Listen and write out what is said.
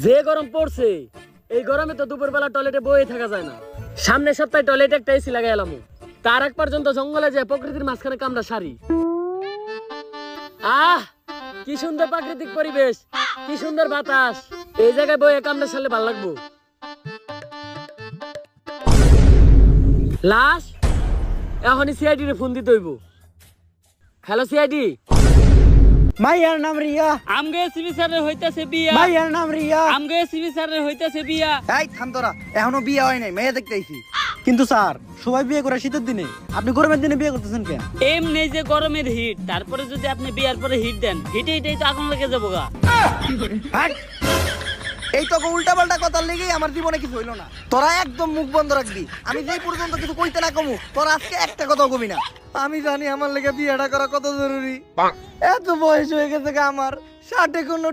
যে গরম পড়ছে, এই গরমে তো দুপুরবেলা টয়লেটে বয়ে থাকা যায় না। সামনের সপ্তাহে টয়লেটে একটা এসি লাগাই এলাম, তার এক পর্যন্ত জঙ্গলে যায় প্রকৃতির মাঝখানে কামড়া সারি। আহ, কি সুন্দর প্রাকৃতিক পরিবেশ, কি সুন্দর বাতাস। এই জায়গায় বয়ে কামড়া সারলে ভালো লাগবো। লাশ, এখনই সিআইডি রে ফোন দিতে হইব। Hello CID. মাইয়ার নাম রিয়া। আমগে সিবি স্যারের হইতাছে বিয়া। মাইয়ার নাম রিয়া। আমগে সিবি স্যারের হইতাছে বিয়া। এই থাম তোরা, এখনো বিয়ে হয় নাই, মেয়ে দেখতে আইছি। কিন্তু স্যার, সবাই বিয়ে করে শীতের দিনে, আপনি গরমের দিনে বিয়ে করতেছেন কেন? এমনি যে গরমের হিট, তারপরে যদি আপনি বিয়ার পরে হিট দেন, হিটে হিটেই তো আগুন লেগে যাবো গা। হাট! এই তো উল্টা পাল্টা কথার লেগেই আমার জীবনে কিছু হইলো না। তোরা একদম মুখ বন্ধ রাখবি, আমি যেই পর্যন্ত কিছু কইতে না কমু, তোরা আজকে একটা কথাও কবি না। আমি জানি আমার লেগে বিয়েটা করা কত জরুরি। এত বয়স হয়ে গেছে আমার, 60 কোনো